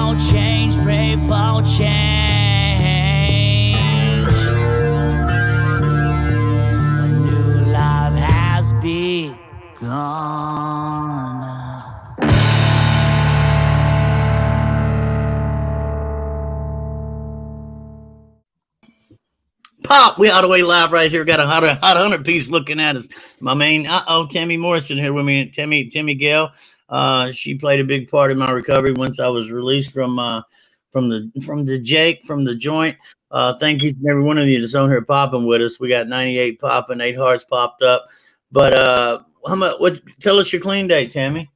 for change, pray for change. A new life has begun. Pop, we all the way live right here. Got a hot 100 piece looking at us. My main, Tammy Morrison here with me. Tammy Gale. She played a big part in my recovery once I was released from the joint. Thank you to every one of you that's on here popping with us. We got 98 popping, 8 hearts popped up. But how much? What? Tell us your clean date, Tammy.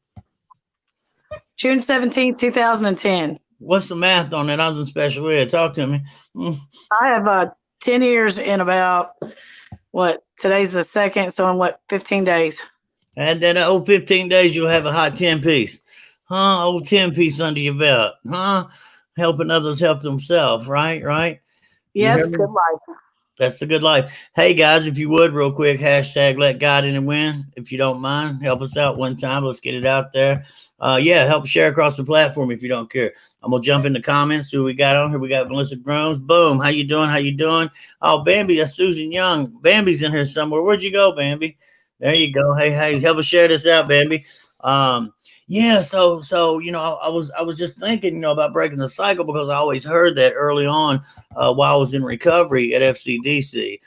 June 17th, 2010. What's the math on that? I was in special ed. Talk to me. I have 10 years in about, today's the 2nd, so in 15 days. And then old 15 days, you'll have a hot 10 piece. Huh? Old 10 piece under your belt. Huh? Helping others help themselves, right? Yeah, it's a good life. That's a good life. Hey, guys, if you would, real quick, hashtag let God in and win. If you don't mind, help us out one time. Let's get it out there. Help share across the platform if you don't care. I'm going to jump in the comments. Who we got on here? We got Melissa Gromes. Boom. How you doing? Oh, Bambi, that's Susan Young. Bambi's in here somewhere. Where'd you go, Bambi? There you go. Hey, help us share this out, Bambi. So I was just thinking, about breaking the cycle, because I always heard that early on while I was in recovery at FCDC,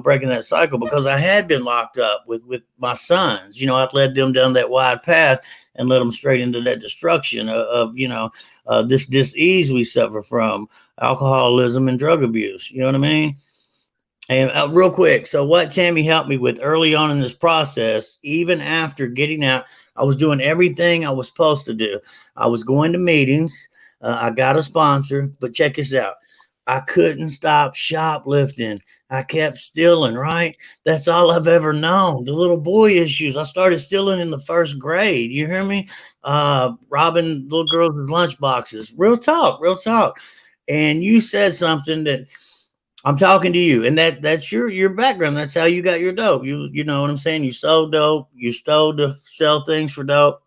breaking that cycle, because I had been locked up with my sons. I'd led them down that wide path and led them straight into that destruction of this dis-ease we suffer from, alcoholism and drug abuse. You know what I mean? And real quick, so what Tammy helped me with early on in this process, even after getting out, I was doing everything I was supposed to do. I was going to meetings. I got a sponsor, but check this out. I couldn't stop shoplifting. I kept stealing, right? That's all I've ever known. The little boy issues. I started stealing in the 1st grade. You hear me? Robbing little girls' lunch boxes. Real talk. And you said something that I'm talking to you, and that's your background. That's how you got your dope. You know what I'm saying? You sold dope. You stole to sell things for dope,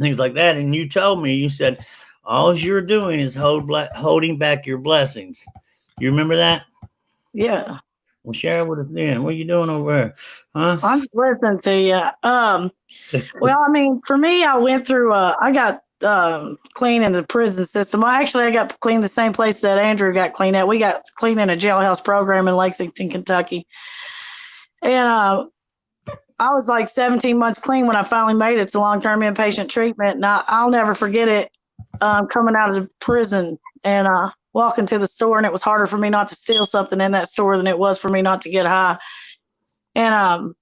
things like that. And you told me, you said, all you're doing is holding back your blessings. You remember that? Yeah. Well, share it with us then. What are you doing over there? Huh? I'm just listening to you. For me, I went through, I got clean in the prison system. Well, actually, I got clean the same place that Andrew got clean at. We got clean in a jailhouse program in Lexington, Kentucky. And I was like 17 months clean when I finally made it to long-term inpatient treatment. And I'll never forget it, coming out of the prison and walking to the store, and it was harder for me not to steal something in that store than it was for me not to get high. And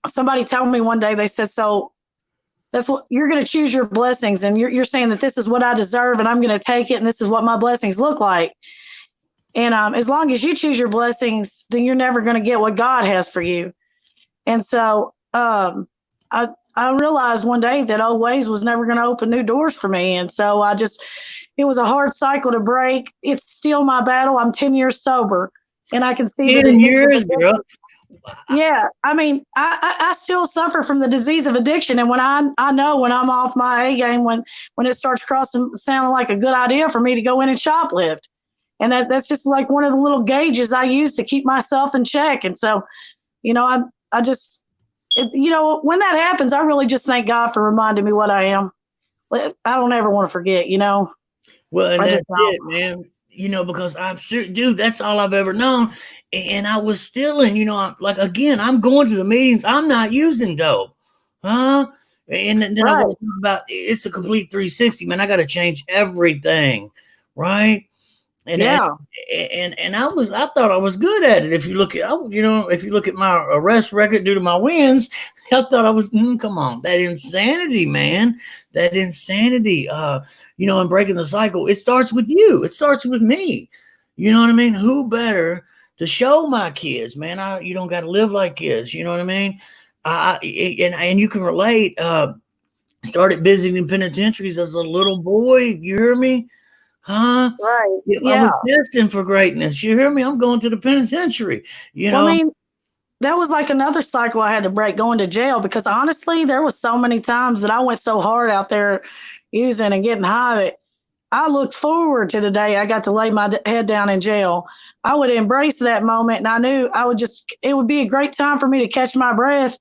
somebody told me one day, they said, so that's what you're going to choose your blessings. And you're saying that this is what I deserve and I'm going to take it. And this is what my blessings look like. And as long as you choose your blessings, then you're never going to get what God has for you. And so I realized one day that old ways was never going to open new doors for me. And so it was a hard cycle to break. It's still my battle. I'm 10 years sober, and I can see 10 years, girl. Yeah. I still suffer from the disease of addiction. And when I know when I'm off my A game, when it starts sounding like a good idea for me to go in and shoplift. And that's just like one of the little gauges I use to keep myself in check. And so, when that happens, I really just thank God for reminding me what I am. I don't ever want to forget, Well, and that's it, man. Because dude, that's all I've ever known. And I was stealing, I'm going to the meetings. I'm not using dope. Huh? And then I want to talk about, it's a complete 360, man. I got to change everything. Right. And I thought I was good at it. If you look at my arrest record due to my wins, I thought I was, come on, that insanity, man, and breaking the cycle. It starts with you. It starts with me. You know what I mean? Who better to show my kids, man? You don't got to live like kids. You know what I mean? And you can relate. Started visiting penitentiaries as a little boy. You hear me? Huh? Right. I was destined for greatness. You hear me? I'm going to the penitentiary. That was like another cycle I had to break, going to jail, because honestly, there was so many times that I went so hard out there using and getting high that I looked forward to the day I got to lay my head down in jail. I would embrace that moment, and I knew it would be a great time for me to catch my breath.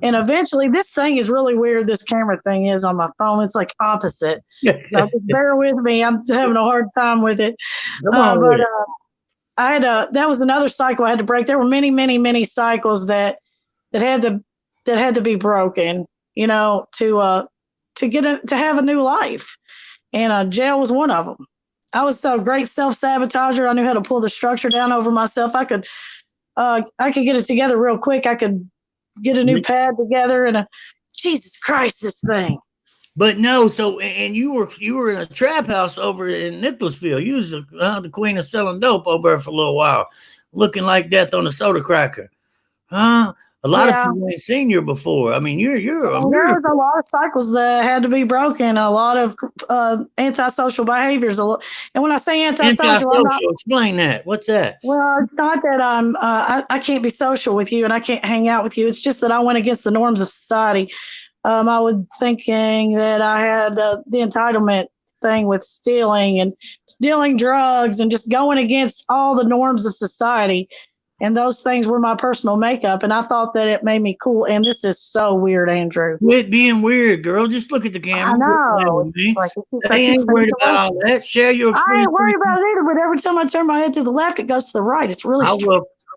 And eventually, this thing is really weird. This camera thing is on my phone. It's like opposite. So just bear with me. I'm having a hard time with it. Come on with it. I had that was another cycle I had to break. There were many, many, many cycles that had to be broken, you know, to have a new life. And jail was one of them. I was so great self-sabotager. I knew how to pull the structure down over myself. I could get it together real quick. I could get a new pad together and Jesus Christ, this thing. But no, so and you were in a trap house over in Nicholasville. You was the queen of selling dope over there for a little while, looking like death on a soda cracker, huh? A lot of people ain't seen you before. I mean, you're there was a lot of cycles that had to be broken. A lot of antisocial behaviors. And when I say antisocial, explain that. What's that? Well, it's not that I can't be social with you and I can't hang out with you. It's just that I went against the norms of society. I was thinking that I had the entitlement thing with stealing drugs and just going against all the norms of society. And those things were my personal makeup. And I thought that it made me cool. And this is so weird, Andrew. Quit being weird, girl. Just look at the camera. I know. I ain't worried about all that. Share your experience. I ain't worried about it either. But every time I turn my head to the left, it goes to the right. It's really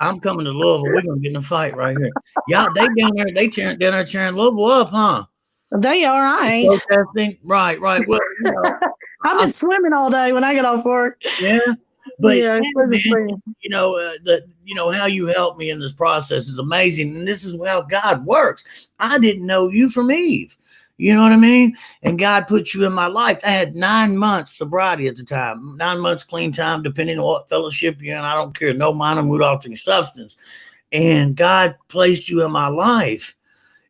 I'm coming to Louisville. We're going to get in a fight right here. Y'all, they down there tearing Louisville up, huh? They are. I ain't. Right. Well, you know, I've been swimming all day when I get off work. Yeah. But yeah, man, you know how you helped me in this process is amazing, and this is how God works. I didn't know you from Eve, you know what I mean? And God put you in my life. I had 9 months sobriety at the time, 9 months clean time, depending on what fellowship you're in. I don't care, no minor mood altering substance. And God placed you in my life,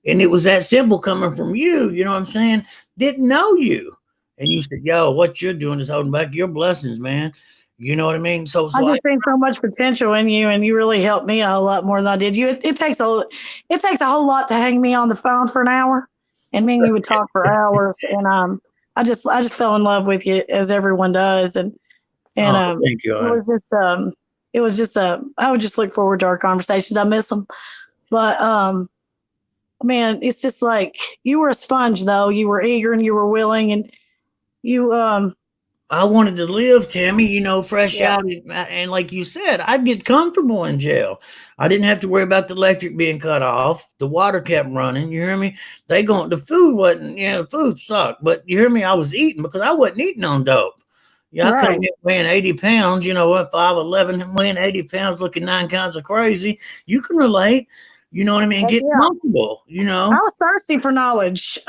and it was that simple coming from you. You know what I'm saying? Didn't know you, and you said, "Yo, what you're doing is holding back your blessings, man." You know what I mean? So I just seen so much potential in you, and you really helped me a whole lot more than I did. It takes a whole lot to hang me on the phone for an hour, and me and you would talk for hours. And I just fell in love with you, as everyone does. And thank you. It was just I would just look forward to our conversations. I miss them, but man, it's just like you were a sponge, though. You were eager and you were willing, and you I wanted to live, Tammy, you know, fresh out. And like you said, I'd get comfortable in jail. I didn't have to worry about the electric being cut off. The water kept running. You hear me? The food wasn't, the food sucked. But you hear me? I was eating because I wasn't eating on dope. Yeah, I couldn't get weighing 80 pounds, 5'11", weighing 80 pounds, looking 9 kinds of crazy. You can relate. You know what I mean? Get comfortable, I was thirsty for knowledge.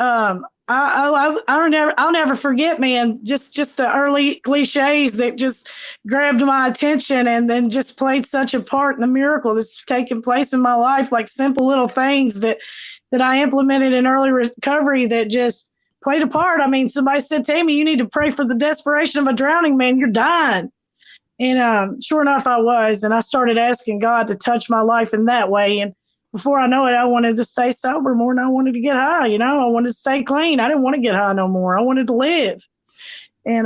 I'll never forget, man, just the early cliches that just grabbed my attention and then just played such a part in the miracle that's taken place in my life, like simple little things that I implemented in early recovery that just played a part. I mean, somebody said, "Tammy, you need to pray for the desperation of a drowning man. You're dying." And sure enough, I was. And I started asking God to touch my life in that way. And before I know it, I wanted to stay sober more than I wanted to get high. I wanted to stay clean. I didn't want to get high no more. I wanted to live. And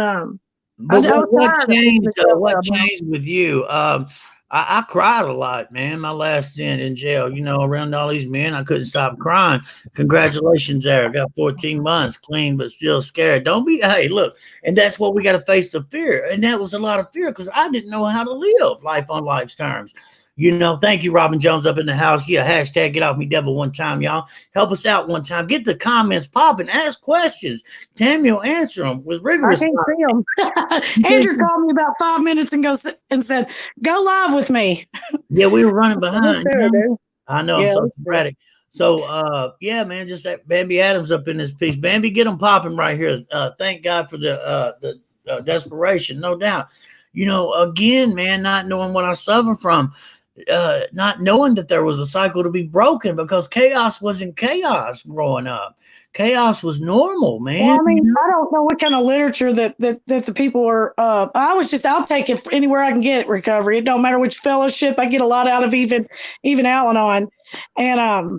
but what changed? What changed with you? I cried a lot, man. My last stint in jail, around all these men, I couldn't stop crying. Congratulations, there. I got 14 months clean, but still scared. Hey, look, and that's what we got to face, the fear. And that was a lot of fear because I didn't know how to live life on life's terms. Thank you, Robin Jones up in the house. Yeah, hashtag get off me devil one time, y'all. Help us out one time. Get the comments popping. Ask questions. Tammy will answer them with rigorous. I can't see them. Andrew called me about 5 minutes and said, "Go live with me." Yeah, we were running behind. I know. Yeah, I'm so sporadic. So, man, just that Bambi Adams up in this piece. Bambi, get them popping right here. Thank God for the desperation, no doubt. Again, man, not knowing what I suffer from. Not knowing that there was a cycle to be broken because chaos wasn't chaos growing up. Chaos was normal, man. Well, I mean, I don't know what kind of literature that the people are. I'll take it anywhere I can get recovery. It don't matter which fellowship. I get a lot out of even Al-Anon, and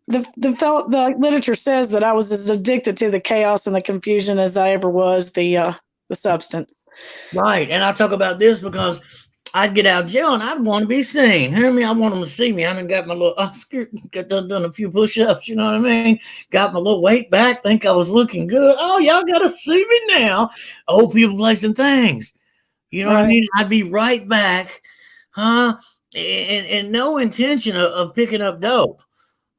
the literature says that I was as addicted to the chaos and the confusion as I ever was the substance. Right. And I talk about this because I'd get out of jail and I'd want to be seen. Hear me? I want them to see me. I done got my little, got done a few push ups, you know what I mean? Got my little weight back, think I was looking good. Oh, y'all got to see me now. Old people, placing things. You know what I mean? I'd be right back, huh? And no intention of picking up dope.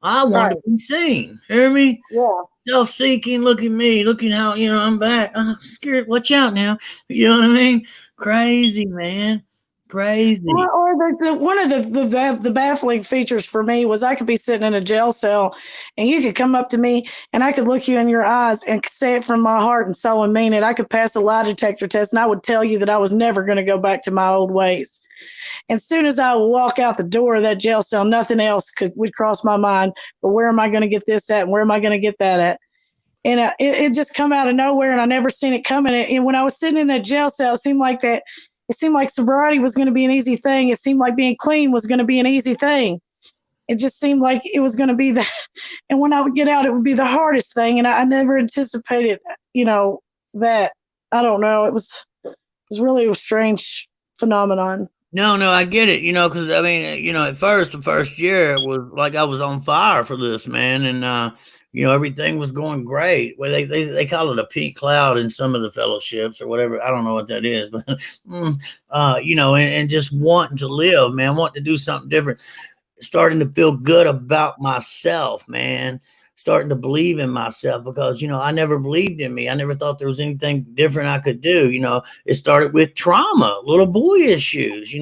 I want to be seen. Hear me? Yeah. Self-seeking, look at me, looking how, I'm back. I'm scared. Watch out now. You know what I mean? Crazy, man. Crazy. Or one of the baffling features for me was I could be sitting in a jail cell and you could come up to me and I could look you in your eyes and say it from my heart and soul and mean it. I could pass a lie detector test and I would tell you that I was never going to go back to my old ways. And as soon as I would walk out the door of that jail cell, nothing else would cross my mind. But where am I going to get this at? And where am I going to get that at? And it just come out of nowhere, and I never seen it coming. And when I was sitting in that jail cell, it seemed like sobriety was going to be an easy thing. It seemed like being clean was going to be an easy thing. It just seemed like it was going to be that. And when I would get out, it would be the hardest thing. And I never anticipated, that. I don't know. It was really a strange phenomenon. No, I get it, because I mean, at first, the first year it was like I was on fire for this, man. And, everything was going great. Well, they call it a pink cloud in some of the fellowships or whatever. I don't know what that is, but, and just wanting to live, man, wanting to do something different, starting to feel good about myself, man. Starting to believe in myself because, I never believed in me. I never thought there was anything different I could do. It started with trauma, little boy issues,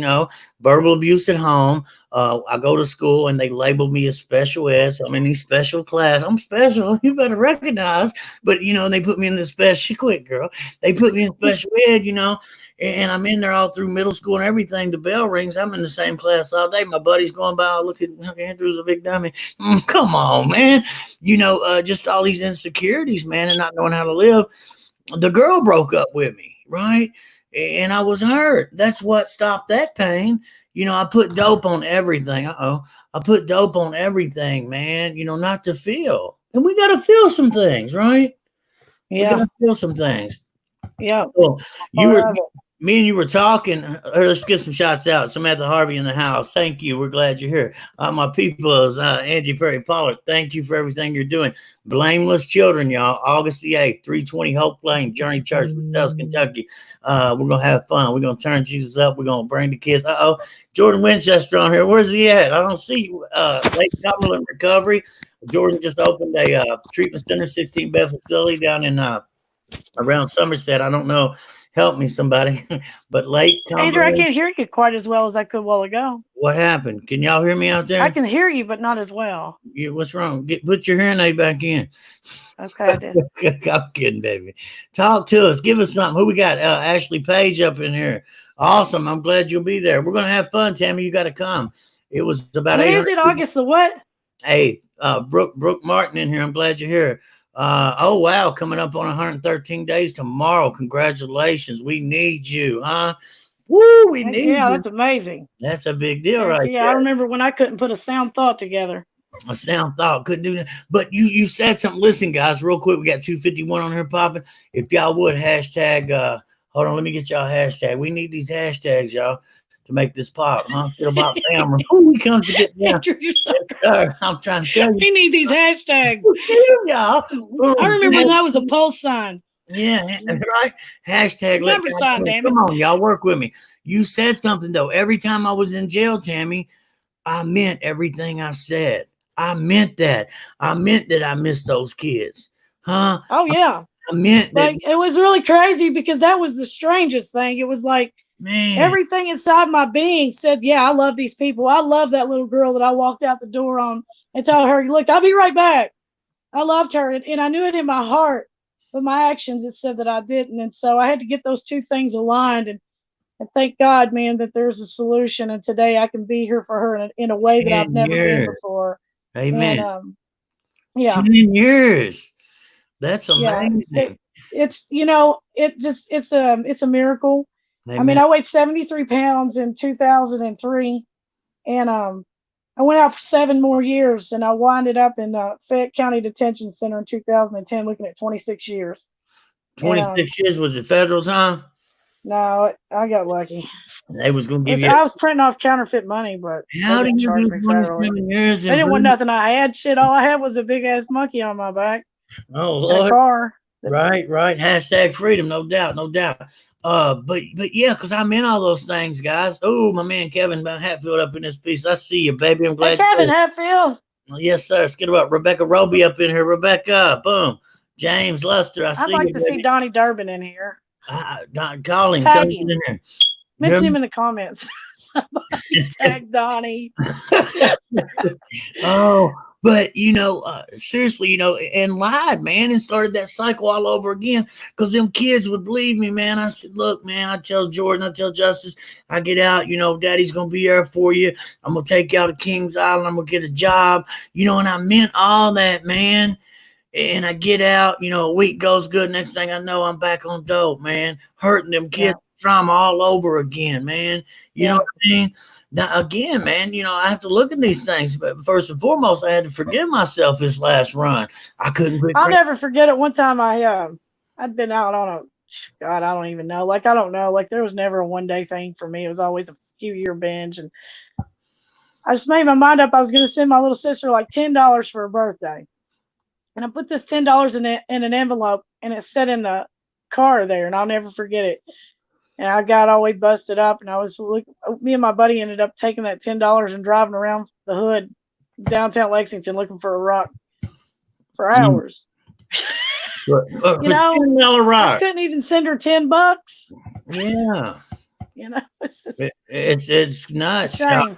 verbal abuse at home. I go to school and they label me as special ed. So I'm in these special class. I'm special. You better recognize. But, they put me in the special, quit, girl. They put me in special ed, and I'm in there all through middle school and everything. The bell rings. I'm in the same class all day. My buddy's going by. Oh, look at Andrew's a big dummy. Come on, man. Just all these insecurities, man, and not knowing how to live. The girl broke up with me, right? And I was hurt. That's what stopped that pain. I put dope on everything. I put dope on everything, man, not to feel. And we got to feel some things, right? Yeah. We got to feel some things. Yeah. So me and you were talking. Let's get some shots out. Samantha Harvey in the house. Thank you. We're glad you're here. My people is Angie Perry Pollard. Thank you for everything you're doing. Blameless Children, y'all. August the 8th, 320 Hope Lane, Journey Church, South Kentucky. We're going to have fun. We're going to turn Jesus up. We're going to bring the kids. Jordan Winchester on here. Where's he at? I don't see you. Lake Cumberland Recovery. Jordan just opened a treatment center, 16-bed facility down in around Somerset. I don't know. Help me, somebody. But Lake Cumberland. Andrew, I can't hear you quite as well as I could a while ago. What happened? Can y'all hear me out there? I can hear you, but not as well. What's wrong? Put your hearing aid back in. Okay, I did. I'm kidding, baby. Talk to us. Give us something. Who we got? Ashley Page up in here. Awesome. I'm glad you'll be there. We're going to have fun, Tammy. You got to come. It was about When is it? August the what? 8th. Brooke Martin in here. I'm glad you're here. Oh, wow. Coming up on 113 days tomorrow. Congratulations. We need you, huh? Woo, we need you. Yeah, that's amazing. That's a big deal right there. Yeah, I remember when I couldn't put a sound thought together. A sound thought couldn't do that. But you said something. Listen, guys, real quick. We got 251 on here popping. If y'all would hashtag, hold on, let me get y'all a hashtag. We need these hashtags, y'all, to make this pop, huh? Feel about family. Who he comes to get down. I'm trying to tell you. We need these hashtags. Y'all. I remember when that was a pulse sign. Yeah, right. Hashtag. Number sign, damn it. Come on, y'all, work with me. You said something though. Every time I was in jail, Tammy, I meant everything I said. I meant that. I meant that I missed those kids, huh? Oh yeah. I meant that. Like, it was really crazy because that was the strangest thing. It was like, man, everything inside my being said, yeah, I love these people. I love that little girl that I walked out the door on and told her, look, I'll be right back. I loved her. And I knew it in my heart, but my actions, it said that I didn't. And so I had to get those two things aligned. And thank God, man, that there's a solution. And today I can be here for her in a way that I've never been before. Amen. And, yeah. 10 years. That's amazing. Yeah, it's a miracle. Amen. I mean, I weighed 73 pounds in 2003, and I went out for 7 more years, and I winded up in Fayette County Detention Center in 2010, looking at 26 years. 26 years was the federal time. No, I got lucky. They was gonna give you. I was printing off counterfeit money, but How they did didn't you charge do me federally. 27 years? They didn't want nothing I had. Shit, all I had was a big ass monkey on my back. Oh And a Lord. car. Right. Hashtag freedom, no doubt. But yeah, because I'm in all those things, guys. Oh, my man Kevin Hatfield up in this piece. I see you, baby. I'm glad. Hey, Kevin Hatfield. Yes, sir. Let's get about Rebecca Roby up in here. Rebecca, boom. James Luster, I see I'd like to see Donnie Durbin in here. Call him. Tag him in here. Mention him in the comments. Somebody tag Donnie. Oh, but seriously, and lied, man, and started that cycle all over again because them kids would believe me, man. I said, look, man, I tell Jordan, I tell Justice, I get out, daddy's gonna be there for you. I'm gonna take you out to Kings Island, I'm gonna get a job, and I meant all that, man. And I get out, a week goes good. Next thing I know, I'm back on dope, man, hurting them kids. Yeah. Trauma all over again, man. You know what I mean? Now, again, man, I have to look at these things. But first and foremost, I had to forgive myself this last run. I couldn't quit. I'll never forget it. One time I'd been out on I don't even know. I don't know. There was never a one-day thing for me. It was always a few-year binge. And I just made my mind up. I was going to send my little sister $10 for her birthday. And I put this $10 in an envelope, and it sat in the car there, and I'll never forget it. And I got all the way busted up, and me and my buddy ended up taking that $10 and driving around the hood, downtown Lexington, looking for a rock for hours. $10 rock. I couldn't even send her $10. Yeah. It's nuts. Shame.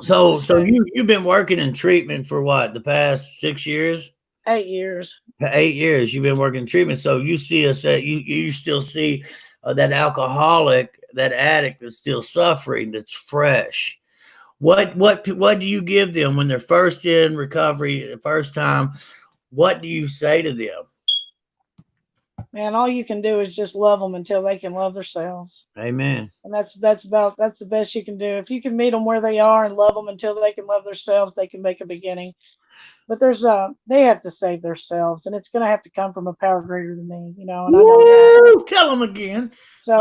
So you've been working in treatment for what, the past 6 years? 8 years. 8 years you've been working in treatment. So you see us you still see that alcoholic, that addict that's still suffering, that's fresh. What do you give them when they're first in recovery, the first time? What do you say to them? Man, all you can do is just love them until they can love themselves. Amen. And that's the best you can do. If you can meet them where they are and love them until they can love themselves, they can make a beginning. But they have to save themselves, and it's going to have to come from a power greater than me, And I know. Tell them again. So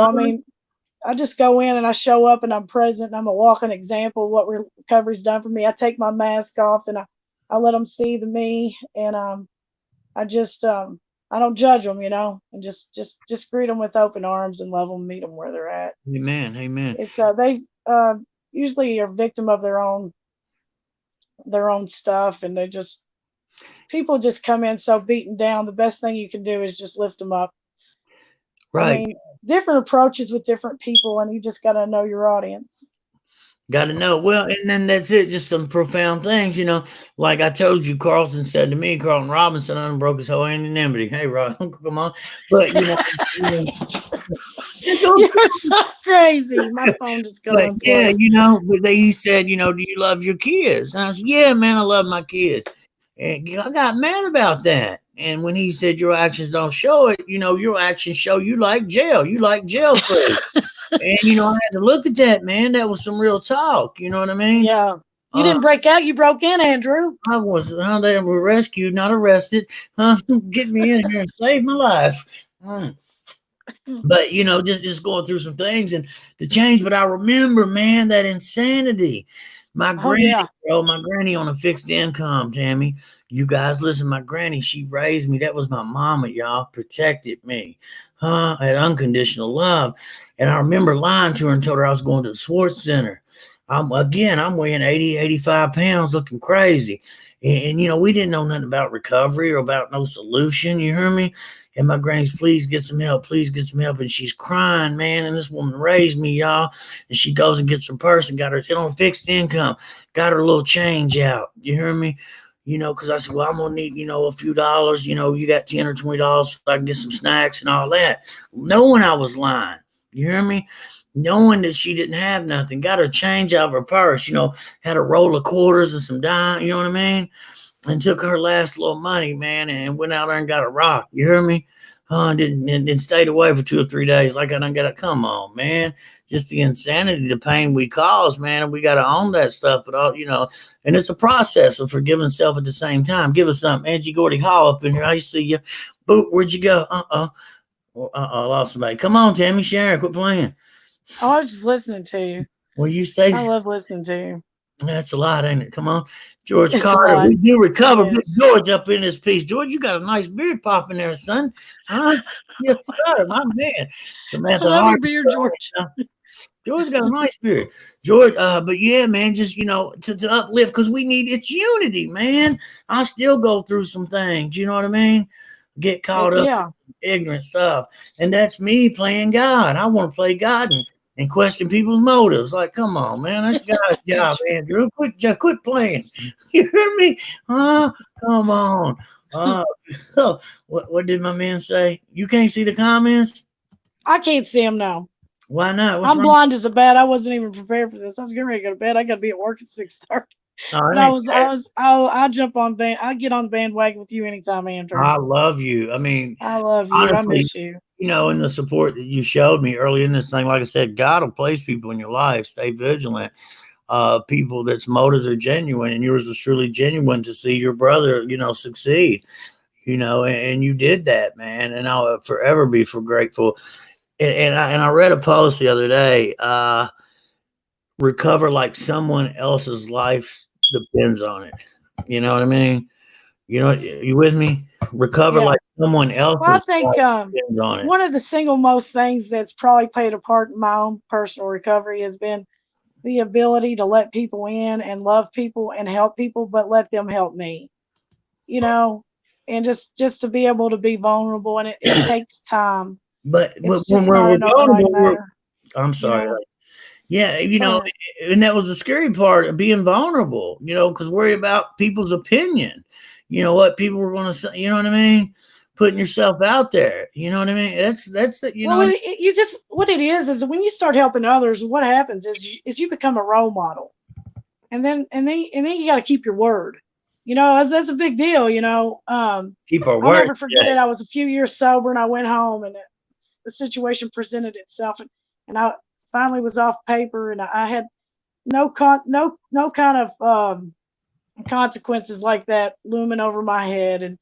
I just go in and I show up and I'm present. And I'm a walking example of what recovery's done for me. I take my mask off and I let them see me, and I just I don't judge them, and just greet them with open arms and love them, meet them where they're at. Amen. It's they usually are victim of their own stuff, and people just come in so beaten down. The best thing you can do is just lift them up. Right. Different approaches with different people, and you just got to know your audience. Got to know. Well, and then that's it. Just some profound things, like I told you, Carlton said to me, Carlton Robinson, I broke his whole anonymity. Hey, Rob, come on. But, you're so crazy. My phone just going. Yeah, but he said, do you love your kids? And I said, yeah, man, I love my kids. And I got mad about that. And when he said your actions don't show it, your actions show you like jail. You like jail food. And, I had to look at that, man. That was some real talk. You know what I mean? Yeah. You didn't break out. You broke in, Andrew. I was. They were rescued, not arrested. Get me in here and save my life. But, just going through some things and to change. But I remember, man, that insanity. My granny, my granny on a fixed income, Tammy. You guys listen, my granny, she raised me. That was my mama, y'all. Protected me. Had unconditional love. And I remember lying to her and told her I was going to the sports center. I'm weighing 80, 85 pounds, looking crazy. And we didn't know nothing about recovery or about no solution. You hear me? And my granny's, please get some help. Please get some help. And she's crying, man. And this woman raised me, y'all. And she goes and gets her purse and got her on fixed income. Got her a little change out. You hear me? Because I said, well, I'm going to need, a few dollars. You got $10 or $20 so I can get some snacks and all that. Knowing I was lying. You hear me? Knowing that she didn't have nothing. Got her change out of her purse. Had a roll of quarters and some dime. You know what I mean? And took her last little money, man, and went out there and got a rock. You hear me? and stayed away for 2 or 3 days. Like I done got to come on, man. Just the insanity, the pain we cause, man, and we got to own that stuff. But all and it's a process of forgiving self at the same time. Give us something, Angie Gordy Hall up in here. I see you. Boop, where'd you go? Lost somebody. Come on, Tammy Sharon, quit playing. Oh, I was just listening to you. Well, you say I love listening to you. That's a lot, ain't it? Come on, George It's Carter. We do recover. It Big is. George up in this piece. George, you got a nice beard popping there, son. Huh? Yes, sir. My man. I Samantha love your Hart. beard, George. George got a nice beard. George, but yeah, man, just to uplift, because we need it's unity, man. I still go through some things, you know what I mean? Get caught up Yeah. in ignorant stuff. And that's me playing God. I want to play God and question people's motives. Like, come on, man. That's God's job, Andrew. Quit playing. You hear me? Huh? Come on. What did my man say? You can't see the comments? I can't see him now. Why not? What's I'm wrong? blind as a bat. I wasn't even prepared for this. I was getting ready to go to bed. I got to be at work at 6:30. Oh, But I'll jump on I'll get on the bandwagon with you anytime, Andrew. I love you. I mean, I love you. honestly, I miss you. And the support that you showed me early in this thing, like I said, God will place people in your life. Stay vigilant. People that's motives are genuine, and yours was truly genuine to see your brother, succeed. And you did that, man. And I'll forever be grateful. And I read a post the other day. Recover like someone else's life depends on it. You know what I mean? You with me? Recover Yeah. like someone else's Well, I think life depends on it. one of the single most things that's probably played a part in my own personal recovery has been the ability to let people in and love people and help people, but let them help me. And just to be able to be vulnerable, and it takes time. But It's when just we're not an overnight vulnerable, matter. I'm sorry. know? Yeah, Go ahead. and that was the scary part of being vulnerable, because worried about people's opinion. What people were going to say, you know what I mean? Putting yourself out there, you know what I mean? That's it, Well, you just what it is when you start helping others, what happens is you become a role model, and then you got to keep your word. That's a big deal. keep our I'll word. never forget it. I was a few years sober, and I went home, and the situation presented itself, and I finally was off paper, and I had no kind of consequences like that looming over my head, and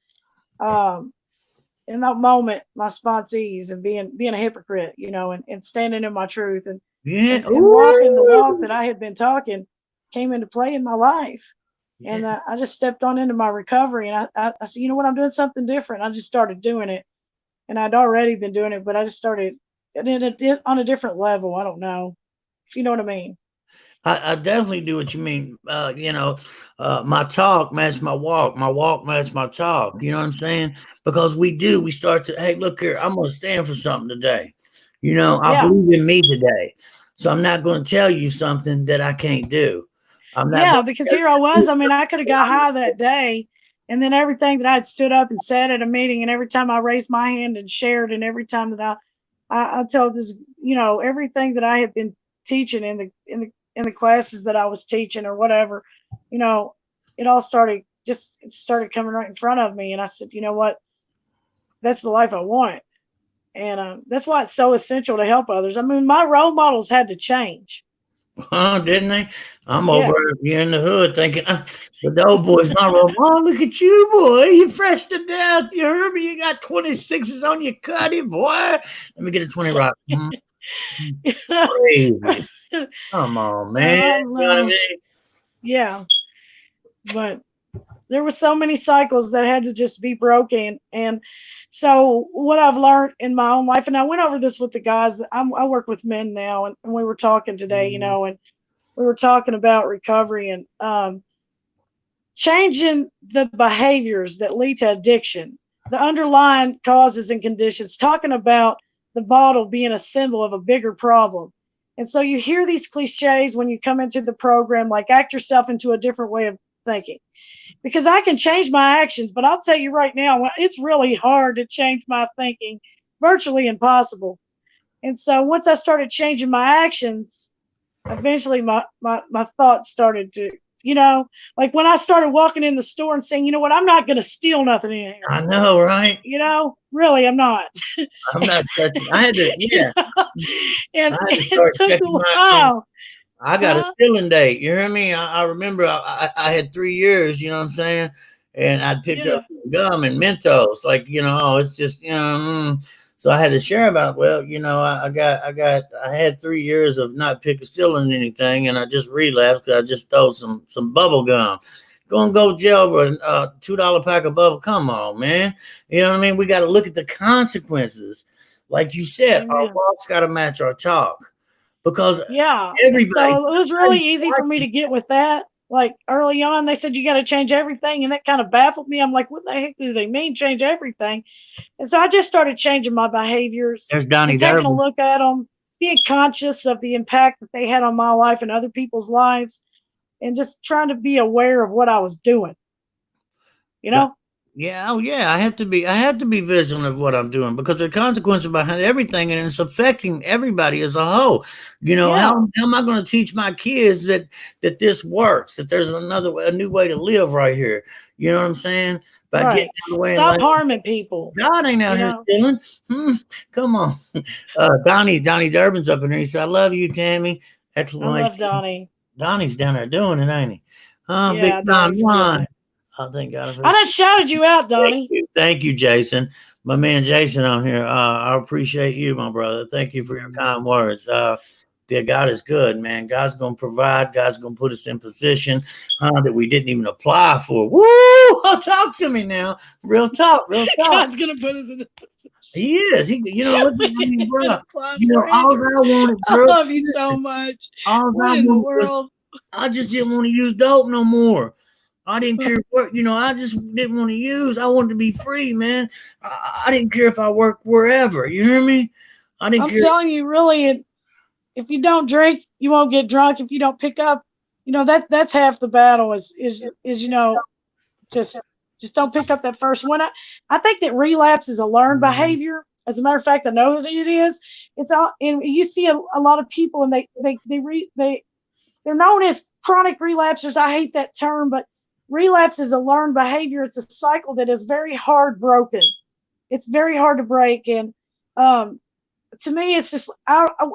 in that moment, my sponsees and being a hypocrite, and standing in my truth and walking the walk that I had been talking came into play in my life. Yeah. And I just stepped on into my recovery, and I said, you know what, I'm doing something different. I just started doing it, and I'd already been doing it, but I just started on a different level. I don't know if you know what I mean. I definitely do what you mean. My talk matched my walk matched my talk. You know what I'm saying? Because we start to, hey, look here, I'm going to stand for something today. I Yeah. believe in me today. So I'm not going to tell you something that I can't do. Because here I was. I mean, I could have got high that day, and then everything that I'd stood up and said at a meeting, and every time I raised my hand and shared, and every time that I told this, everything that I had been teaching in the classes that I was teaching or whatever, it all started coming right in front of me, and I said, you know what, that's the life I want, and that's why it's so essential to help others. I mean, my role models had to change. Didn't they? I'm over here in the hood thinking, the dope boy's not real. Oh, look at you, boy. You're fresh to death. You heard me? You got 26s on your cutty, boy. Let me get a 20 rock. Crazy. Come on, man. You know what I mean? Yeah. But there were so many cycles that had to just be broken. And so what I've learned in my own life, and I went over this with the guys, I work with men now, and we were talking today, and we were talking about recovery and changing the behaviors that lead to addiction, the underlying causes and conditions, talking about the bottle being a symbol of a bigger problem. And so you hear these cliches when you come into the program, like act yourself into a different way of thinking. Because I can change my actions, but I'll tell you right now, it's really hard to change my thinking, virtually impossible. And so once I started changing my actions, eventually my thoughts started you know, like when I started walking in the store and saying, you know what, I'm not going to steal nothing in here. I know, right? You know, really, I'm not. I'm not touching. I had to, yeah. And I had to it start took checking a my. while. I got a Huh? stealing date. You hear me? I remember I had 3 years. You know what I'm saying? And I'd pick Yeah. up gum and Mentos. Like it's just So I had to share about. Well, I had 3 years of not stealing anything, and I just relapsed because I just stole some bubble gum. Go jail for a $2 pack of bubble. Come on, man. You know what I mean? We got to look at the consequences. Like you said, our Amen. walks got to match our talk because Yeah. And everybody. so it was really easy for me to get with that. Like early on, they said you got to change everything. And that kind of baffled me. I'm like, what the heck do they mean change everything? And so I just started changing my behaviors There's Donnie and taking a Durbin. look at them, being conscious of the impact that they had on my life and other people's lives, and just trying to be aware of what I was doing, you know? Yeah, oh yeah. I have to be vigilant of what I'm doing because there are consequences behind everything, and it's affecting everybody as a whole. Yeah. How am I going to teach my kids that this works? That there's a new way to live right here. You know what I'm saying? By getting Right. out of the way and Stop letting harming people, God ain't out you here know? stealing. Come on. Donnie Durbin's up in there. He said, "I love you, Tammy." I love Exclamation. Donnie. Donnie's down there doing it, ain't he? Big Yeah, Don Donnie's doing Juan. it. Oh, thank God for I done shouted you out, Donnie. Thank you, Jason. My man Jason on here. I appreciate you, my brother. Thank you for your kind words. Yeah, God is good, man. God's gonna provide. God's gonna put us in position that we didn't even apply for. Woo! Talk to me now. Real talk. Real talk. God's gonna put us in a position. He is. Listen, We I mean, didn't bro. apply All for it. I wanted, I bro. love you so much. All What I in the wanted was world? I just didn't want to use dope no more. I didn't care what, I just didn't want to use. I wanted to be free, man. I didn't care if I worked wherever. You hear me? I didn't I'm care. telling you, really, if you don't drink, you won't get drunk. If you don't pick up, that's half the battle. Is just don't pick up that first one. I think that relapse is a learned behavior. As a matter of fact, I know that it is. It's all, and you see a lot of people, and they're known as chronic relapsers. I hate that term, but relapse is a learned behavior. It's a cycle that is very hard broken. It's very hard to break, and to me, it's just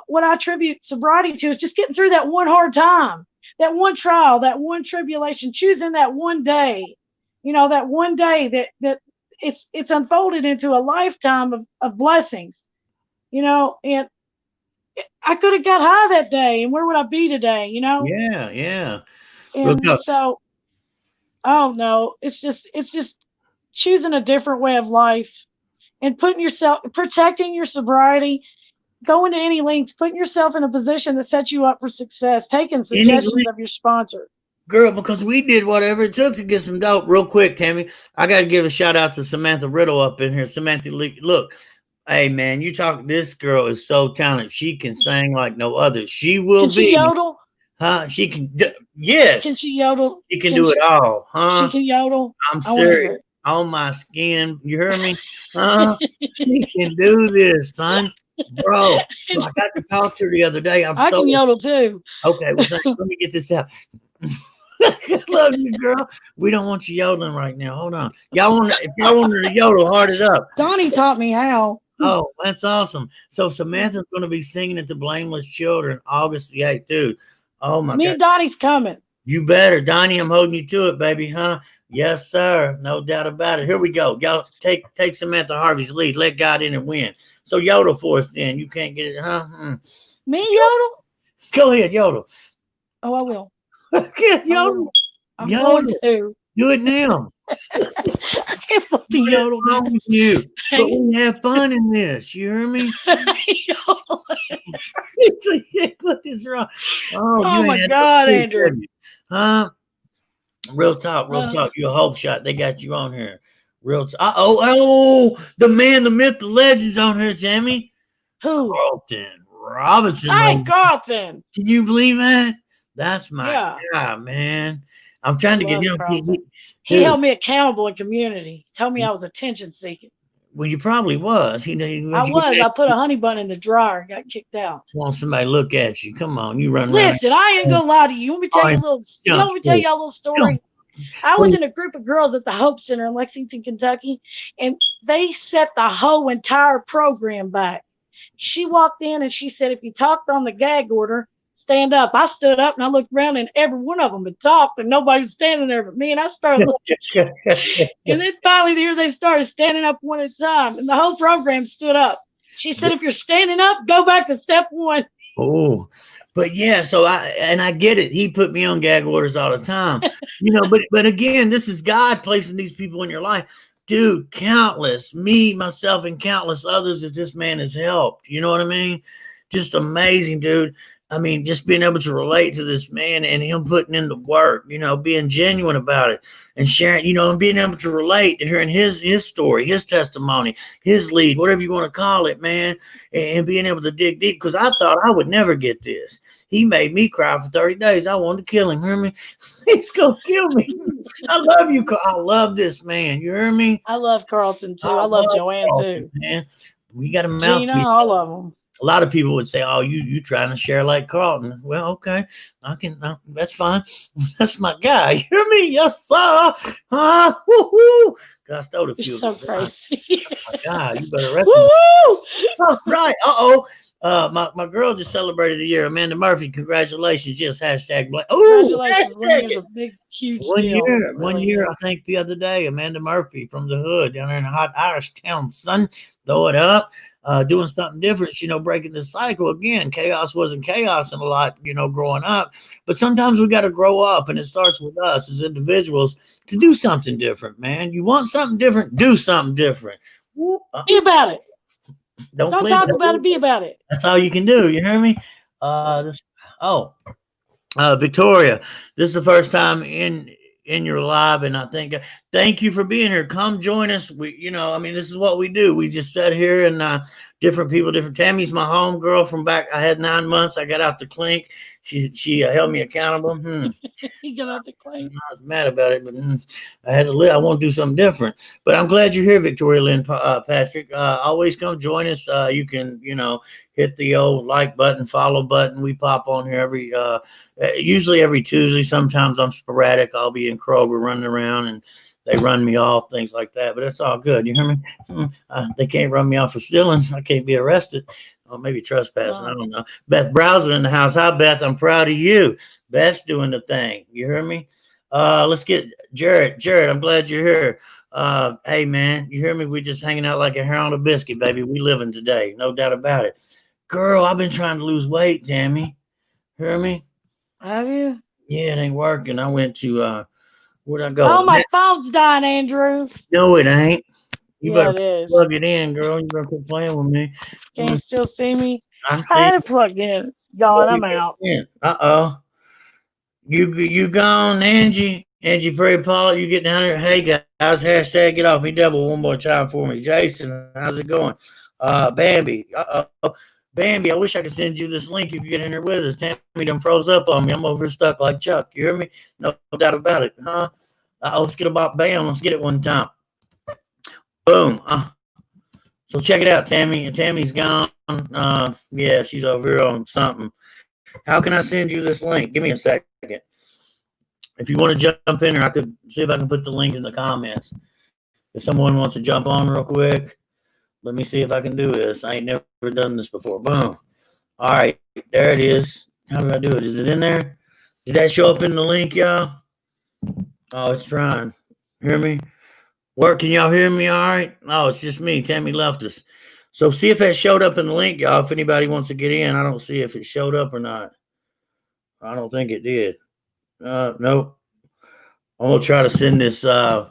what I attribute sobriety to is just getting through that one hard time, that one trial, that one tribulation, choosing that one day, that one day that it's unfolded into a lifetime of blessings, and I could have got high that day, and where would I be today, Yeah, yeah. Look And up. so, I don't know. It's just choosing a different way of life and protecting your sobriety, going to any lengths, putting yourself in a position that sets you up for success, taking suggestions of your sponsor. Girl, because we did whatever it took to get some dope. Real quick, Tammy, I got to give a shout out to Samantha Riddle up in here. Samantha, look, hey man, this girl is so talented. She can sing like no other. She will Can she be. yodel? Huh? She can. Yes. Can she yodel? She can do it all. Huh? She can yodel. I'm I wanna hear serious. it. On my skin. You hear me? She can do this, son. Bro, so I got to talk to her the other day. I can yodel too. Okay. Well, let me get this out. I love you, girl. We don't want you yodeling right now. Hold on. If y'all want her to yodel, hard it up. Donnie taught me how. Oh, that's awesome. So Samantha's going to be singing at the Blameless Children August the 8th, dude. Oh my Me God. and Donnie's coming. You better, Donnie. I'm holding you to it, baby, huh? Yes, sir. No doubt about it. Here we go. Y'all take Samantha Harvey's lead. Let God in and win. So yodel for us then. You can't get it, huh? Me yodel? Go ahead, yodel. Oh, I will. Yodel. I'm Yodel. going to. Do it now. I can't fucking yodel. What's wrong with you? But we have fun in this. You hear me? What is wrong? Oh my God, Andrew. Huh? Real talk. You a hope shot. They got you on here. Real talk. The man, the myth, the legend's on here, Tammy. Who? Carlton Robinson. Hey, Carlton. Can you believe that? That's my Yeah. guy, man. I'm trying to get him. He held me accountable in community. Told me I was attention seeking. Well, you probably was. I was. I put a honey bun in the dryer and got kicked out. Want somebody to look at you. Come on, you run around. Listen, I ain't gonna lie to you. You want me to tell you a little? You want me to tell y'all a little story? I was in a group of girls at the Hope Center in Lexington, Kentucky, and they set the whole entire program back. She walked in and she said, if you talked on the gag order, stand up. I stood up and I looked around and every one of them had talked and nobody was standing there but me. And I started looking. And then finally there they started standing up one at a time and the whole program stood up. She said, if you're standing up, go back to step one. Oh, but yeah, so I get it. He put me on gag orders all the time, but again, this is God placing these people in your life. Dude, countless, me, myself, and countless others that this man has helped. You know what I mean? Just amazing, dude. I mean, just being able to relate to this man and him putting in the work, being genuine about it and sharing, and being able to relate to hearing his story, his testimony, his lead, whatever you want to call it, man, and being able to dig deep because I thought I would never get this. He made me cry for 30 days. I wanted to kill him. Hear me? He's going to kill me. I love you. I love this man. You hear me? I love Carlton too. I love Joanne Carlton, too. Man, we got a mouth. Gina, all of them. A lot of people would say, "Oh, you trying to share like Carlton?" Well, okay, I can. That's fine. That's my guy. You hear me? Yes, sir. Woo-hoo. I stole a few. You're so crazy. Oh my God, you better recognize. Right. My girl just celebrated the year. Amanda Murphy, congratulations. Yes, hashtag Blake. Congratulations. 1 year's a big, huge deal. One year, I think the other day, Amanda Murphy from the hood down there in hot Irish town, son. Throw it up. Doing something different, breaking the cycle again. Chaos wasn't chaos in a lot, growing up. But sometimes we got to grow up, and it starts with us as individuals to do something different, man. You want something different? Do something different. Be about it. Don't talk about it. Be about it. That's all you can do. You hear me? Victoria, this is the first time in your live, and I thank you for being here. Come join us. This is what we do. We just sit here and different people, Tammy's my home girl from back. I had 9 months. I got out the clink. She held me accountable. You got out the clink. I was mad about it, but I had to live. I want to do something different. But I'm glad you're here, Victoria Lynn Patrick. Always come join us. You can, hit the old like button, follow button. We pop on here usually every Tuesday. Sometimes I'm sporadic. I'll be in Kroger running around and they run me off, things like that. But it's all good. You hear me? They can't run me off for stealing. I can't be arrested. Or maybe trespassing. I don't know. Beth Browser in the house. Hi, Beth. I'm proud of you. Beth's doing the thing. You hear me? Let's get Jared. Jared, I'm glad you're here. Hey, man, you hear me? We just hanging out like a hair on a biscuit, baby. We living today. No doubt about it. Girl, I've been trying to lose weight, Tammy. Hear me? Have you? Yeah, it ain't working. I went to, where'd I go? Oh, my phone's dying, Andrew. No, it ain't. You Yeah, better it is. plug it in, girl. You better quit playing with me. Can you still see me? I I had see. it plugged in. It's gone. I'm out. Uh-oh. You gone, Angie? Angie Prairie Paula, you get down here. Hey, guys, hashtag get off me devil one more time for me. Jason, how's it going? Bambi. Uh-oh. Bambi, I wish I could send you this link if you get in here with us. Tammy done froze up on me. I'm over stuck like Chuck. You hear me? No doubt about it, huh? Let's get about bam. Let's get it one time. Boom. So check it out, Tammy. Tammy's gone. Yeah, she's over here on something. How can I send you this link? Give me a second. If you want to jump in there, I could see if I can put the link in the comments. If someone wants to jump on real quick, let me see if I can do this. I ain't never done this before. Boom. All right, there it is. How do I do it? Is it in there? Did that show up in the link, y'all? Oh, it's trying. Hear me? Work, can y'all hear me all right? Oh, it's just me. Tammy left us. So see if that showed up in the link, y'all. If anybody wants to get in, I don't see if it showed up or not. I don't think it did. Nope. I'm going to try to send this to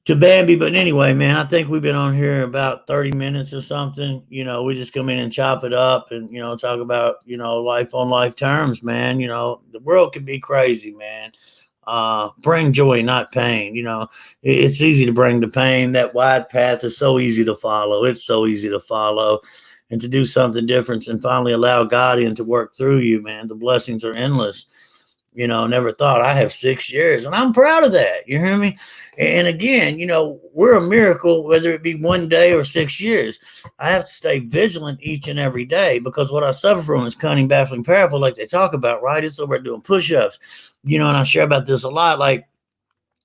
Bambi. But anyway, man, I think we've been on here about 30 minutes or something. We just come in and chop it up and, talk about, life on life terms, man. The world can be crazy, man. Bring joy, not pain. It's easy to bring the pain. That wide path is so easy to follow. It's so easy to follow and to do something different and finally allow God in to work through you, man. The blessings are endless. You know, never thought I have 6 years, and I'm proud of that. You hear me? And again, you know, we're a miracle, whether it be 1 day or 6 years. I have to stay vigilant each and every day because what I suffer from is cunning, baffling, powerful, like they talk about, right? It's over doing push-ups, you know, and I share about this a lot. Like,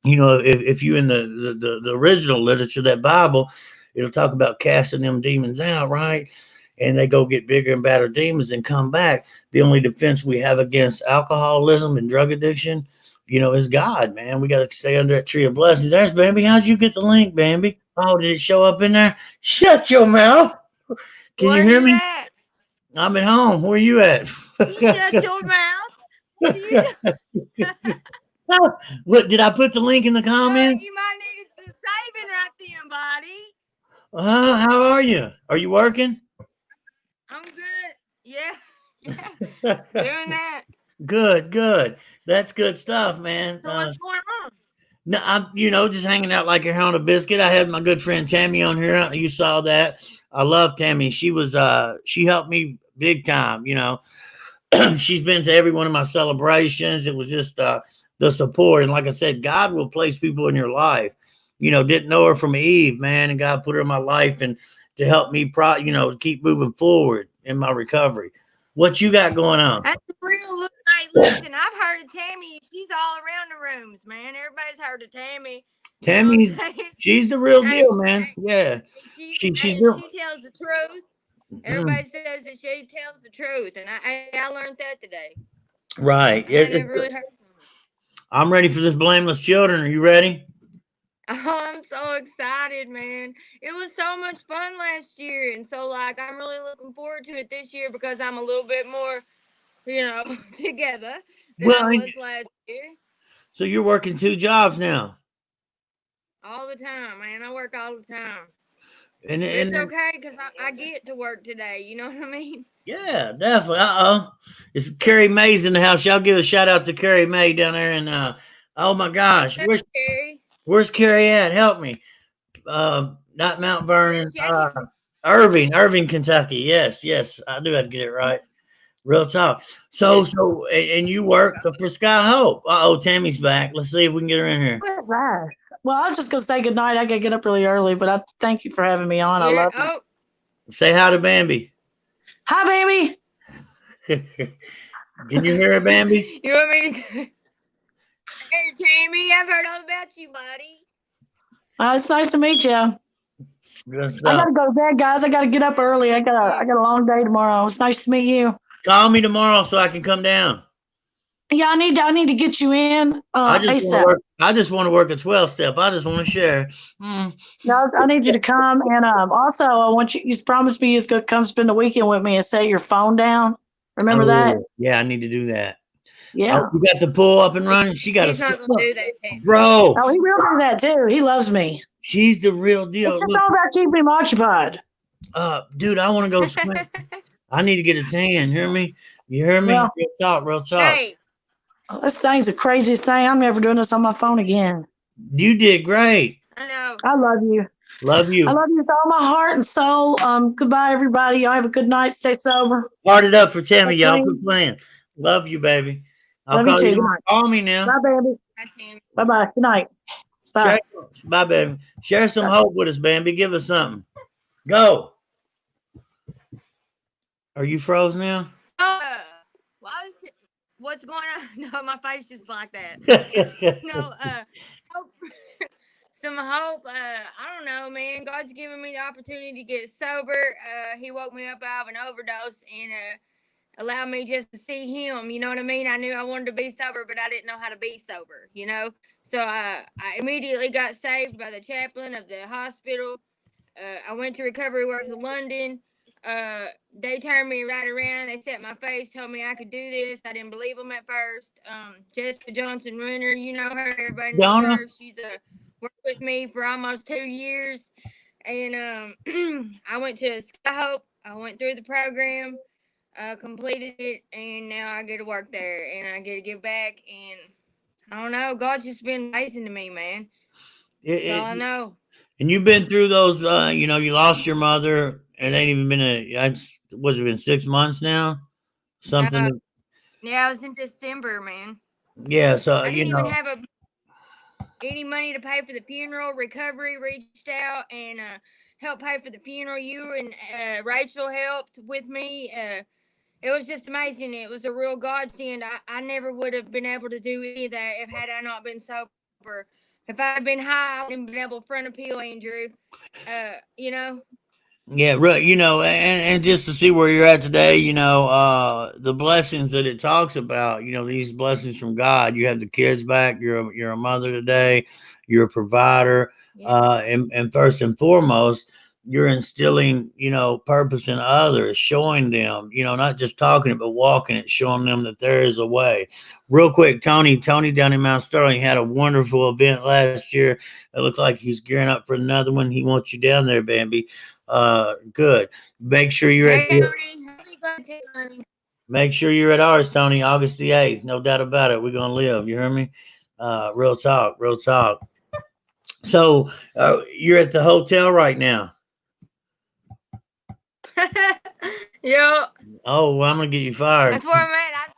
you know, if you in the original literature, that Bible, it'll talk about casting them demons out, right? And they go get bigger and badder demons and come back. The only defense we have against alcoholism and drug addiction, you know, is God, man. We got to stay under that tree of blessings. There's Bambi. How'd you get the link, Bambi? Oh, did it show up in there? Shut your mouth. Can you hear me? At? I'm at home. Where you at? You shut your mouth. What do you What did I put the link in the comments? You might need to save it right then, buddy. How are you? Are you working? I'm good. Yeah. Doing that. Good. That's good stuff, man. So what's going on? No, I'm, you know, just hanging out like a hound of biscuit. I had my good friend Tammy on here. You saw that. I love Tammy. She was, she helped me big time. You know, she's been to every one of my celebrations. It was just the support. And like I said, God will place people in your life. You know, didn't know her from Eve, man, and God put her in my life and to help me, you know, keep moving forward in my recovery. What you got going on? That's real. Like, listen, I've heard of Tammy. She's all around the rooms, man. Everybody's heard of Tammy. Tammy's, she's the real deal, man. Yeah. She tells the truth. Everybody says that she tells the truth, and I learned that today. Right. I never really heard from her. I'm ready for this Blameless Children. Are you ready? Oh, I'm so excited, man. It was so much fun last year. And so, like, I'm really looking forward to it this year because I'm a little bit more, you know, together than I was last year. So you're working 2 jobs now? All the time, man. I work all the time. And it's okay because I get to work today. You know what I mean? Yeah, definitely. It's Carrie May's in the house. Y'all give a shout out to Carrie May down there. And oh, my gosh. Where's Carrie at? Help me. Not Mount Vernon. Irving, Kentucky. Yes. I do have to get it right. Real talk. So, and you work for Sky Hope. Tammy's back. Let's see if we can get her in here. What is that? Well, I was just going to say goodnight. I got to get up really early, but I thank you for having me on. I love you. Say hi to Bambi. Hi, Bambi. Can you hear her, Bambi? You want me to... Hey, Tammy, I've heard all about you, buddy. It's nice to meet you. Good stuff. I gotta go to bed, guys. I gotta get up early. I got a long day tomorrow. It's nice to meet you. Call me tomorrow so I can come down. Yeah, I need to get you in. I just want to work a 12-step. I just want to share. No, I need you to come, and also I want you. You promised me you're gonna come spend the weekend with me and set your phone down. Remember that? Yeah, I need to do that. Yeah. You got the pool up and running. She got He's not gonna do that, bro. Oh, he will do that too. He loves me. She's the real deal. It's just all about keeping him occupied. Dude, I want to go swim. I need to get a tan. Hear me? You hear me? Yeah. Real talk. Hey. This thing's the craziest thing. I'm never doing this on my phone again. You did great. I know. I love you. Love you. I love you with all my heart and soul. Goodbye, everybody. Y'all have a good night. Stay sober. Heart it up for Tammy, y'all. Quit playing. Love you, baby. I'll love call you too. Call me now. Bye, baby. Bye-bye. Good night. Bye. Bye, baby. Share some hope with us, Bambi. Give us something. Go. Are you froze now? Why is it? What's going on? No, my face is like that. No, hope, some hope. I don't know, man. God's given me the opportunity to get sober. He woke me up out of an overdose and allowed me just to see him. You know what I mean? I knew I wanted to be sober, but I didn't know how to be sober, you know? So I immediately got saved by the chaplain of the hospital. I went to Recovery Works of London. They turned me right around. They set my face, told me I could do this. I didn't believe them at first. Jessica Johnson Renner, you know her. Everybody knows her. She's worked with me for almost 2 years. And I went to Sky Hope. I went through the program, completed it, and now I get to work there and I get to give back. And I don't know. God's just been amazing to me, man. That's all I know. And you've been through those, you know, you lost your mother. It ain't even been what's it been, 6 months now? Something. Yeah, I was in December, man. Yeah, so I you didn't even know, have any money to pay for the funeral. Recovery reached out and helped pay for the funeral. You and Rachel helped with me. It was just amazing. It was a real godsend. I never would have been able to do any of that if had I not been sober. If I had been high, I wouldn't been able to front appeal, Andrew. You know. yeah, right. You know, and just to see where you're at today, you know, the blessings that it talks about, you know, these blessings from God. You have the kids back. You're a mother today. You're a provider. Yeah. And first and foremost, you're instilling, you know, purpose in others, showing them, you know, not just talking it, but walking it, showing them that there is a way. Real quick, Tony down in Mount Sterling had a wonderful event last year. It looked like he's gearing up for another one. He wants you down there, Bambi. Good. Make sure you're at Hey, Tony. I'll be glad to, honey. make sure you're at ours, Tony, August the 8th. No doubt about it. We're gonna live. You hear me? Real talk, real talk. So you're at the hotel right now. Yeah. Oh, well, I'm gonna get you fired. That's where I'm at.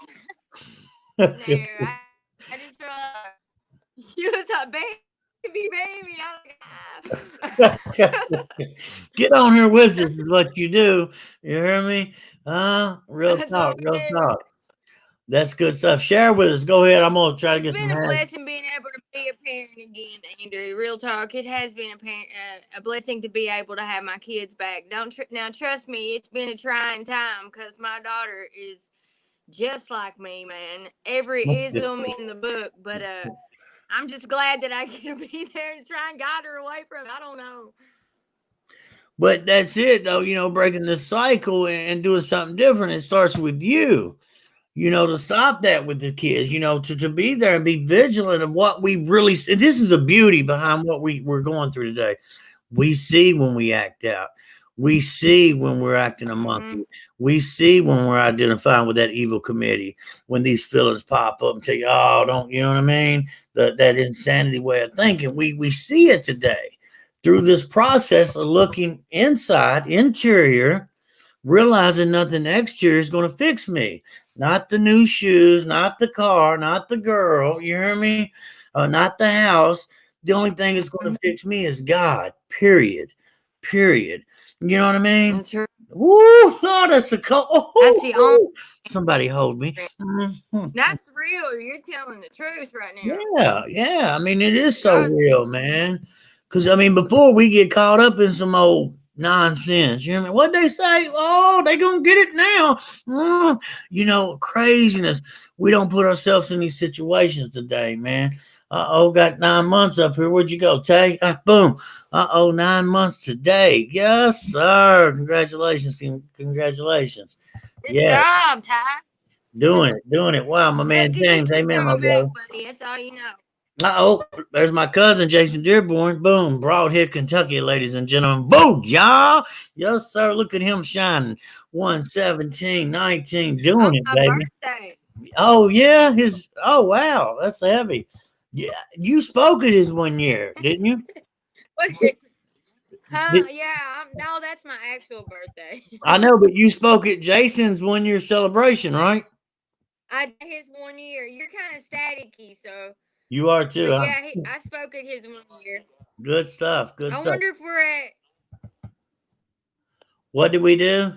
No, I just feel like you was a baby. Get on here with us is what you do. You hear me? Real That's talk, what I real do. talk. That's good stuff. Share with us. Go ahead. I'm gonna try to It's get been some a hands. blessing being able to be a parent again, Andrew. Real talk. It has been a blessing to be able to have my kids back. Now trust me, it's been a trying time because my daughter is just like me, man. Every ism in the book, but I'm just glad that I get to be there and try and guide her away from it. I don't know. But that's it, though. You know, breaking the cycle and doing something different. It starts with you. You know, to stop that with the kids. You know, to be there and be vigilant of what we really. And this is the beauty behind what we're going through today. We see when we act out. We see when we're acting a monkey. We see when we're identifying with that evil committee. When these feelings pop up and say, "Oh, don't," you know what I mean? That insanity way of thinking. We see it today through this process of looking inside, interior, realizing nothing exterior is going to fix me. Not the new shoes, not the car, not the girl. You hear me? Not the house. The only thing that's going to fix me is God. Period. Period. You know what I mean? That's her. Woo! Oh, that's the That's the only. Somebody hold me. Mhm. That's real. You're telling the truth right now. Yeah. I mean, it is so God. real, man. Because I mean, before we get caught up in some old nonsense, you know what I mean? What they say? Oh, they gonna get it now. You know, craziness. We don't put ourselves in these situations today, man. Got 9 months up here. Where'd you go, Tay? Boom. 9 months today. Yes, sir. Congratulations. Congratulations. Good Yeah, job, Ty. doing it. Wow, my man Look, you just James. keep Amen, my coming back, brother. buddy. That's all you know. There's my cousin Jason Dearborn. Boom, Broadhead, Kentucky, ladies and gentlemen. Boom, y'all. Yes, sir. Look at him shining. 117, 19, doing it, My baby. birthday. Oh, yeah. Wow, that's heavy. Yeah, you spoke at his 1 year, didn't you? What? Huh? Yeah. No, that's my actual birthday. I know, but you spoke at Jason's 1 year celebration, right? I did his 1 year. You're kind of staticky, so. You are too. But Huh? yeah, I spoke at his 1 year. Good stuff. Good I stuff. wonder if we're at. What did we do?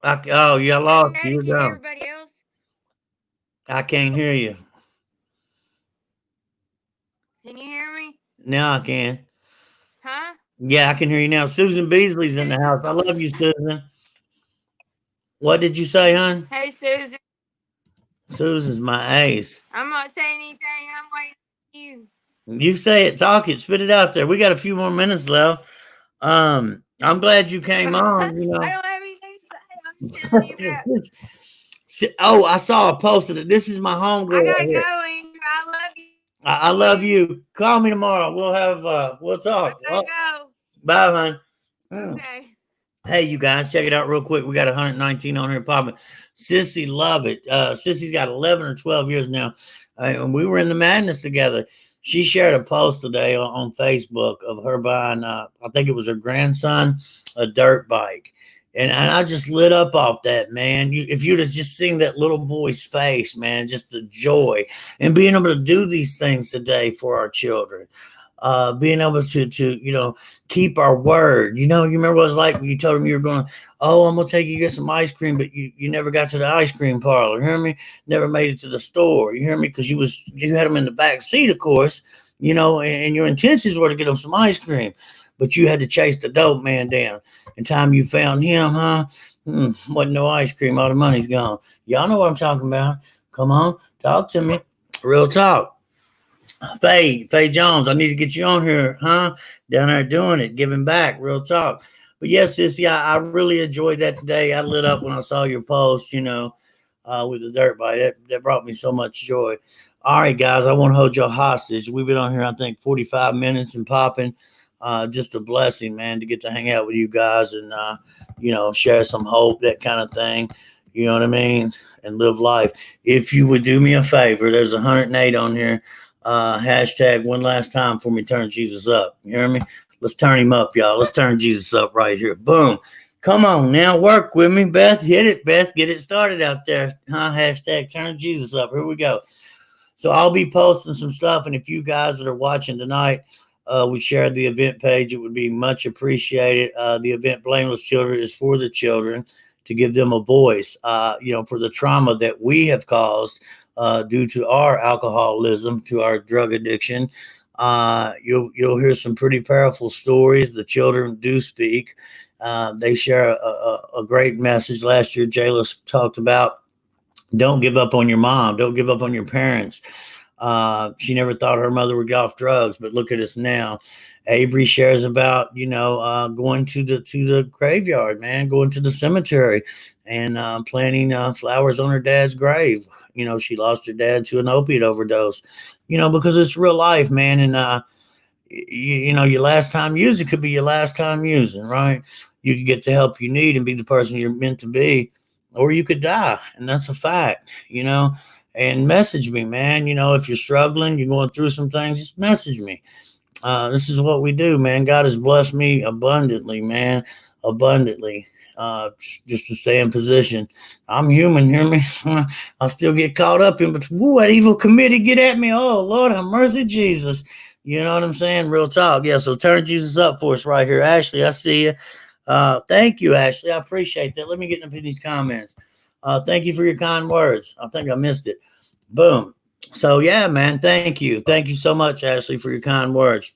Oh, you lost. Can You're gone. everybody else? I can't hear you. Can you hear me? Now I can. Huh? Yeah, I can hear you now. Susan Beasley's in the house. I love you, Susan. What did you say, hon? Hey, Susan. Susan's my ace. I'm not saying anything. I'm waiting for you. You say it, talk it, spit it out there. We got a few more minutes left. I'm glad you came on. You know. I don't have anything to say. I'm just telling you about. Oh, I saw a post of it. This is my homegirl. I gotta right here. go, Andrew. I love you. I love you. Call me tomorrow. We'll talk. I gotta go. Bye, hon. Okay. Hey, you guys, check it out real quick. We got 119 on here popping. Sissy, love it. Sissy's got 11 or 12 years now. And we were in the madness together. She shared a post today on Facebook of her buying, I think it was her grandson, a dirt bike. And I just lit up off that, man. If you'd have just seen that little boy's face, man, just the joy and being able to do these things today for our children, being able to keep our word. You remember what it was like when you told him you were going, oh, I'm going to take you to get some ice cream, but you never got to the ice cream parlor. You hear me? Never made it to the store. You hear me? Because you had them in the back seat, of course, and your intentions were to get them some ice cream. But you had to chase the dope man down. And time you found him, wasn't no ice cream. All the money's gone. Y'all know what I'm talking about. Come on, talk to me. Real talk. Faye Jones, I need to get you on here, Down there doing it, giving back. Real talk. But yes, Sissy, I really enjoyed that today. I lit up when I saw your post, with the dirt bike. That brought me so much joy. All right, guys, I won't hold you hostage. We've been on here, I think, 45 minutes and popping. Just a blessing, man, to get to hang out with you guys and, share some hope, that kind of thing. You know what I mean? And live life. If you would do me a favor, there's 108 on here. Hashtag one last time for me, turn Jesus up. You hear me? Let's turn him up, y'all. Let's turn Jesus up right here. Boom. Come on now. Work with me, Beth. Hit it, Beth. Get it started out there. Hashtag turn Jesus up. Here we go. So I'll be posting some stuff. And if you guys that are watching tonight, we share the event page, it would be much appreciated. The event Blameless Children is for the children, to give them a voice, for the trauma that we have caused due to our alcoholism, to our drug addiction. You'll hear some pretty powerful stories. The children do speak. They share a great message. Last year, Jayla talked about, don't give up on your mom. Don't give up on your parents. She never thought her mother would get off drugs, but look at us now. Avery shares about, going to the graveyard, man, going to the cemetery and planting flowers on her dad's grave. She lost her dad to an opiate overdose, because it's real life, man. And, your last time using could be your last time using, right? You could get the help you need and be the person you're meant to be, or you could die. And that's a fact, and message me, man. If you're struggling, you're going through some things, just message me. This is what we do, man. God has blessed me abundantly, man. Abundantly. Just to stay in position. I'm human, hear me? I still get caught up in, but that evil committee get at me. Oh, Lord, have mercy, Jesus. You know what I'm saying? Real talk. Yeah, so turn Jesus up for us right here. Ashley, I see you. Thank you, Ashley. I appreciate that. Let me get into these comments. Thank you for your kind words. I think I missed it. Boom. So, yeah, man, thank you. Thank you so much, Ashley, for your kind words.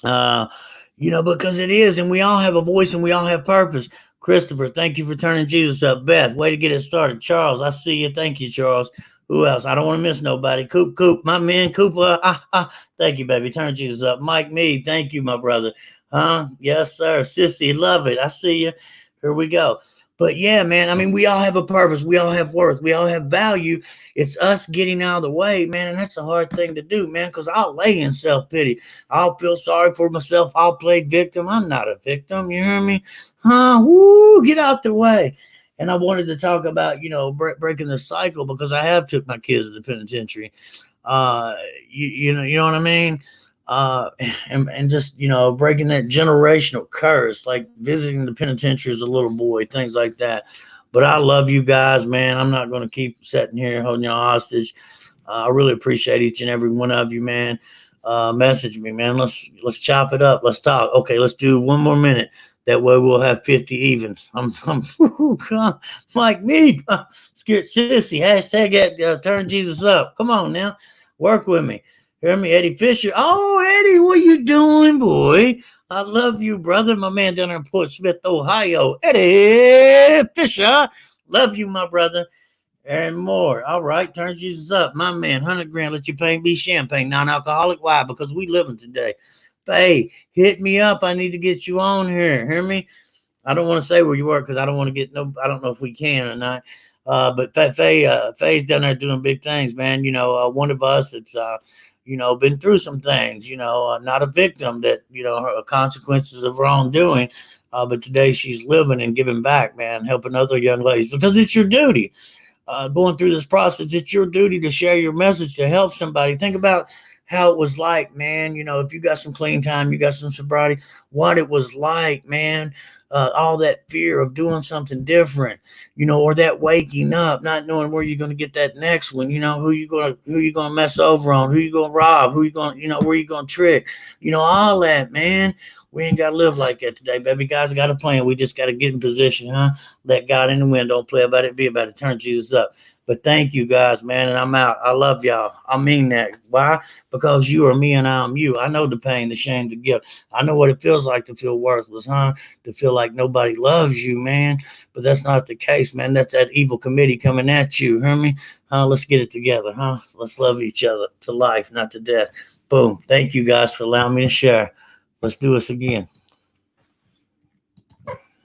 Because it is, and we all have a voice and we all have purpose. Christopher, thank you for turning Jesus up. Beth, way to get it started. Charles, I see you. Thank you, Charles. Who else? I don't want to miss nobody. Coop, my man, Cooper. Thank you, baby. Turn Jesus up. Mike Mead, thank you, my brother. Yes, sir. Sissy, love it. I see you. Here we go. But yeah, man, I mean, we all have a purpose. We all have worth. We all have value. It's us getting out of the way, man. And that's a hard thing to do, man, because I'll lay in self-pity. I'll feel sorry for myself. I'll play victim. I'm not a victim. You hear me? Get out the way. And I wanted to talk about, breaking the cycle, because I have took my kids to the penitentiary. You know what I mean? And just, breaking that generational curse, like visiting the penitentiary as a little boy, things like that. But I love you guys, man. I'm not going to keep sitting here holding y'all hostage. I really appreciate each and every one of you, man. Message me, man. Let's chop it up. Let's talk. Okay, let's do one more minute. That way we'll have 50 even. I'm like me. Scared sissy. Hashtag that, turn Jesus up. Come on now. Work with me. Hear me, Eddie Fisher. Oh, Eddie, what you doing, boy? I love you, brother. My man down there in Port Smith, Ohio. Eddie Fisher. Love you, my brother. And more. All right, turn Jesus up. My man, 100 grand. Let your pain be champagne. Non-alcoholic. Why? Because we living today. Hey, hit me up. I need to get you on here. Hear me? I don't want to say where you work because I don't want to get I don't know if we can or not. But Faye's down there doing big things, man. One of us that's been through some things, not a victim that, her consequences of wrongdoing. But today she's living and giving back, man, helping other young ladies, because it's your duty. Going through this process, it's your duty to share your message, to help somebody. Think about how it was like, man, if you got some clean time, you got some sobriety, what it was like, man, all that fear of doing something different, or that waking up, not knowing where you're going to get that next one, who you going to mess over on, who you going to rob, who you going, where you going to trick, all that, man. We ain't got to live like that today, baby. Guys got a plan. We just got to get in position, huh? Let God in the wind. Don't play about it. Be about it. Turn Jesus up. But thank you guys, man. And I'm out. I love y'all. I mean that. Why? Because you are me and I'm you. I know the pain, the shame, the guilt. I know what it feels like to feel worthless, huh? To feel like nobody loves you, man. But that's not the case, man. That's that evil committee coming at you. Hear me? Let's get it together, huh? Let's love each other to life, not to death. Boom. Thank you guys for allowing me to share. Let's do this again.